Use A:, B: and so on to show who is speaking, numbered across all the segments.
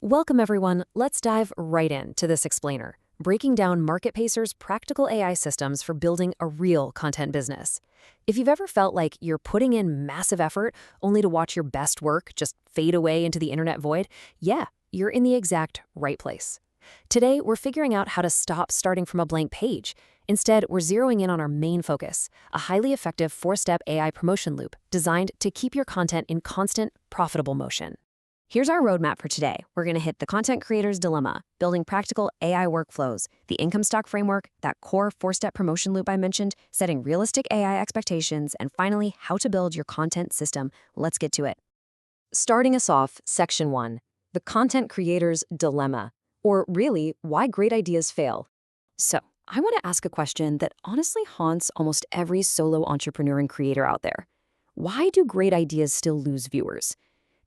A: Welcome everyone, let's dive right into this explainer, breaking down MarketPacer's practical AI systems for building a real content business. If you've ever felt like you're putting in massive effort only to watch your best work just fade away into the internet void, yeah, you're in the exact right place. Today, we're figuring out how to stop starting from a blank page. Instead, we're zeroing in on our main focus, a highly effective 4-step AI promotion loop designed to keep your content in constant, profitable motion. Here's our roadmap for today. We're going to hit the content creator's dilemma, building practical AI workflows, the income stock framework, that core 4-step promotion loop I mentioned, setting realistic AI expectations, and finally, how to build your content system. Let's get to it. Starting us off, Section 1, the content creator's dilemma, or really, why great ideas fail. So, I want to ask a question that honestly haunts almost every solo entrepreneur and creator out there. Why do great ideas still lose viewers?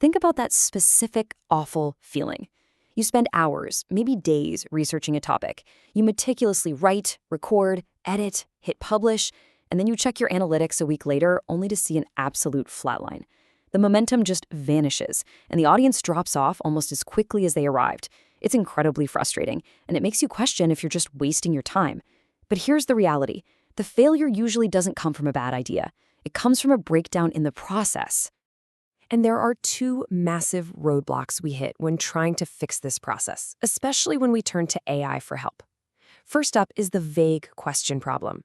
A: Think about that specific, awful feeling. You spend hours, maybe days, researching a topic. You meticulously write, record, edit, hit publish, and then you check your analytics a week later only to see an absolute flatline. The momentum just vanishes, and the audience drops off almost as quickly as they arrived. It's incredibly frustrating, and it makes you question if you're just wasting your time. But here's the reality. The failure usually doesn't come from a bad idea. It comes from a breakdown in the process. And there are two massive roadblocks we hit when trying to fix this process, especially when we turn to AI for help. First up is the vague question problem.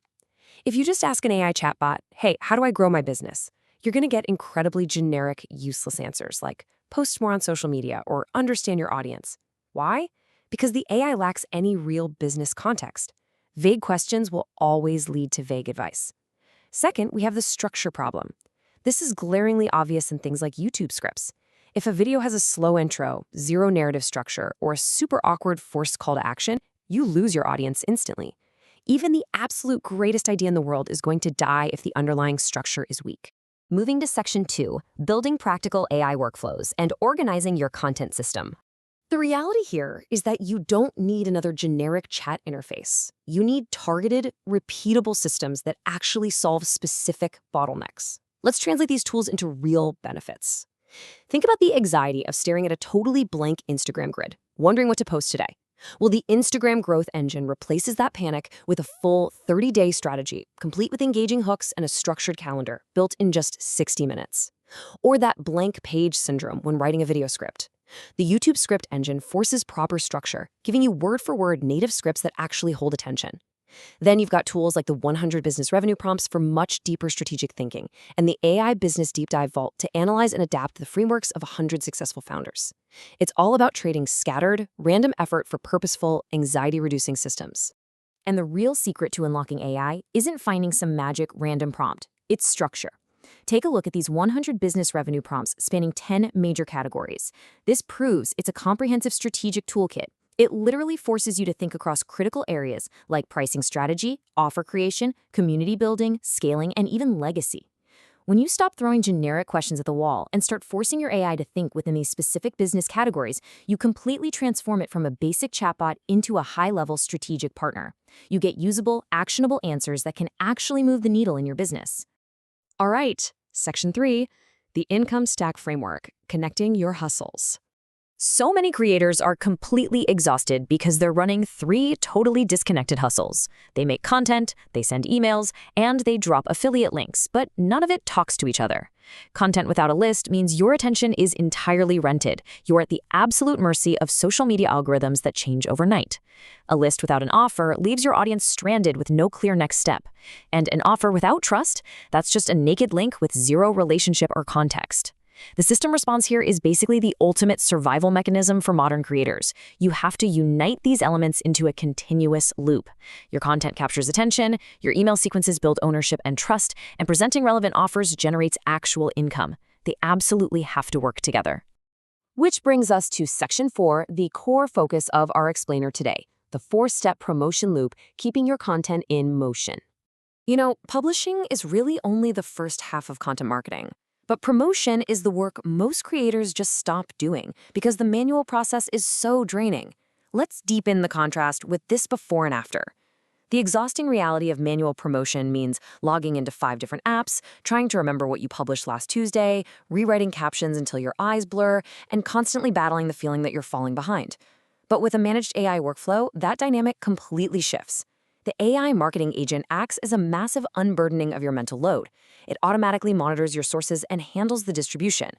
A: If you just ask an AI chatbot, hey, how do I grow my business? You're going to get incredibly generic, useless answers like post more on social media or understand your audience. Why? Because the AI lacks any real business context. Vague questions will always lead to vague advice. Second, we have the structure problem. This is glaringly obvious in things like YouTube scripts. If a video has a slow intro, zero narrative structure, or a super awkward forced call to action, you lose your audience instantly. Even the absolute greatest idea in the world is going to die if the underlying structure is weak. Moving to Section 2, building practical AI workflows and organizing your content system. The reality here is that you don't need another generic chat interface. You need targeted, repeatable systems that actually solve specific bottlenecks. Let's translate these tools into real benefits. Think about the anxiety of staring at a totally blank Instagram grid, wondering what to post today. Well, the Instagram growth engine replaces that panic with a full 30-day strategy, complete with engaging hooks and a structured calendar, built in just 60 minutes. Or that blank page syndrome when writing a video script. The YouTube script engine forces proper structure, giving you word-for-word native scripts that actually hold attention. Then you've got tools like the 100 business revenue prompts for much deeper strategic thinking, and the AI Business Deep Dive Vault to analyze and adapt the frameworks of 100 successful founders. It's all about trading scattered, random effort for purposeful, anxiety-reducing systems. And the real secret to unlocking AI isn't finding some magic random prompt. It's structure. Take a look at these 100 business revenue prompts spanning 10 major categories. This proves it's a comprehensive strategic toolkit. It literally forces you to think across critical areas like pricing strategy, offer creation, community building, scaling, and even legacy. When you stop throwing generic questions at the wall and start forcing your AI to think within these specific business categories, you completely transform it from a basic chatbot into a high-level strategic partner. You get usable, actionable answers that can actually move the needle in your business. All right, Section 3, the income stack framework, connecting your hustles. So many creators are completely exhausted because they're running 3 totally disconnected hustles. They make content, they send emails, and they drop affiliate links, but none of it talks to each other. Content without a list means your attention is entirely rented. You're at the absolute mercy of social media algorithms that change overnight. A list without an offer leaves your audience stranded with no clear next step. And an offer without trust, that's just a naked link with zero relationship or context. The system response here is basically the ultimate survival mechanism for modern creators. You have to unite these elements into a continuous loop. Your content captures attention, your email sequences build ownership and trust, and presenting relevant offers generates actual income. They absolutely have to work together. Which brings us to Section 4, the core focus of our explainer today, the 4-step promotion loop, keeping your content in motion. You know, publishing is really only the first half of content marketing. But promotion is the work most creators just stop doing because the manual process is so draining. Let's deepen the contrast with this before and after. The exhausting reality of manual promotion means logging into 5 different apps, trying to remember what you published last Tuesday, rewriting captions until your eyes blur, and constantly battling the feeling that you're falling behind. But with a managed AI workflow, that dynamic completely shifts. The AI marketing agent acts as a massive unburdening of your mental load. It automatically monitors your sources and handles the distribution.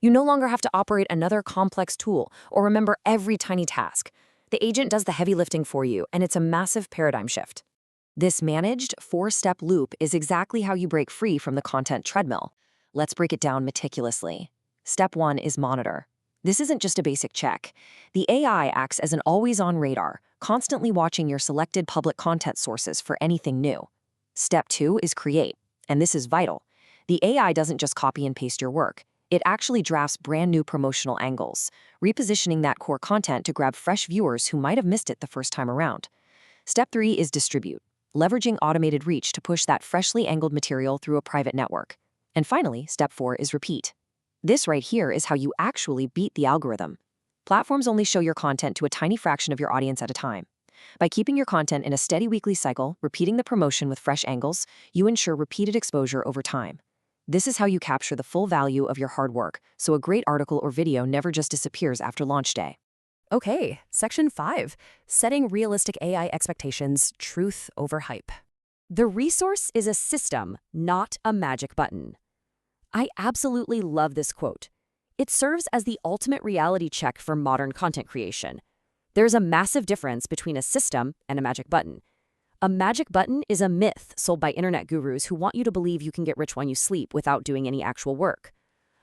A: You no longer have to operate another complex tool or remember every tiny task. The agent does the heavy lifting for you, and it's a massive paradigm shift. This managed 4-step loop is exactly how you break free from the content treadmill. Let's break it down meticulously. Step 1 is monitor. This isn't just a basic check. The AI acts as an always-on radar, constantly watching your selected public content sources for anything new. Step 2 is create, and this is vital. The AI doesn't just copy and paste your work. It actually drafts brand new promotional angles, repositioning that core content to grab fresh viewers who might have missed it the first time around. Step 3 is distribute, leveraging automated reach to push that freshly angled material through a private network. And finally, step 4 is repeat. This right here is how you actually beat the algorithm. Platforms only show your content to a tiny fraction of your audience at a time. By keeping your content in a steady weekly cycle, repeating the promotion with fresh angles, you ensure repeated exposure over time. This is how you capture the full value of your hard work, so a great article or video never just disappears after launch day.
B: Okay, Section 5, Setting Realistic AI Expectations, Truth over Hype. The resource is a system, not a magic button. I absolutely love this quote. It serves as the ultimate reality check for modern content creation. There's a massive difference between a system and a magic button. A magic button is a myth sold by internet gurus who want you to believe you can get rich when you sleep without doing any actual work.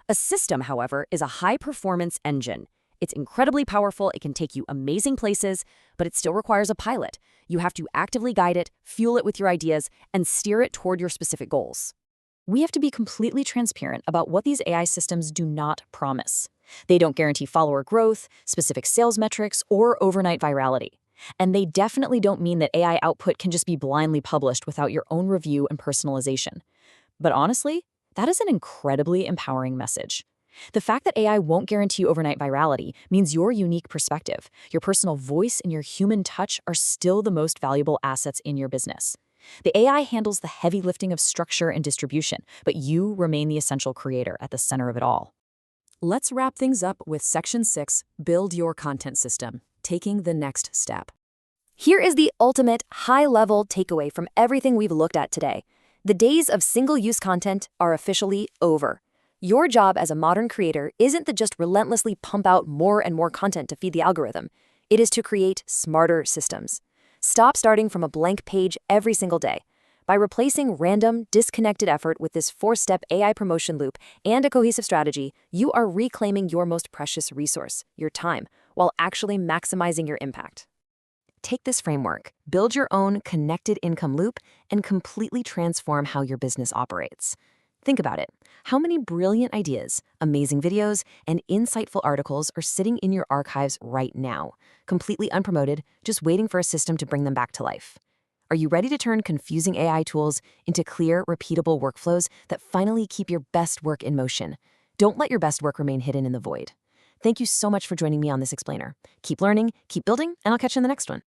B: A system, however, is a high-performance engine. It's incredibly powerful, it can take you amazing places, but it still requires a pilot. You have to actively guide it, fuel it with your ideas, and steer it toward your specific goals. We have to be completely transparent about what these AI systems do not promise. They don't guarantee follower growth, specific sales metrics, or overnight virality. And they definitely don't mean that AI output can just be blindly published without your own review and personalization. But honestly, that is an incredibly empowering message. The fact that AI won't guarantee overnight virality means your unique perspective, your personal voice, and your human touch are still the most valuable assets in your business. The AI handles the heavy lifting of structure and distribution, but you remain the essential creator at the center of it all. Let's wrap things up with Section 6, Build Your Content System, taking the next step.
A: Here is the ultimate high-level takeaway from everything we've looked at today. The days of single-use content are officially over. Your job as a modern creator isn't to just relentlessly pump out more and more content to feed the algorithm. It is to create smarter systems. Stop starting from a blank page every single day. By replacing random, disconnected effort with this 4-step AI promotion loop and a cohesive strategy, you are reclaiming your most precious resource, your time, while actually maximizing your impact. Take this framework, build your own connected income loop, and completely transform how your business operates. Think about it. How many brilliant ideas, amazing videos, and insightful articles are sitting in your archives right now, completely unpromoted, just waiting for a system to bring them back to life? Are you ready to turn confusing AI tools into clear, repeatable workflows that finally keep your best work in motion? Don't let your best work remain hidden in the void. Thank you so much for joining me on this explainer. Keep learning, keep building, and I'll catch you in the next one.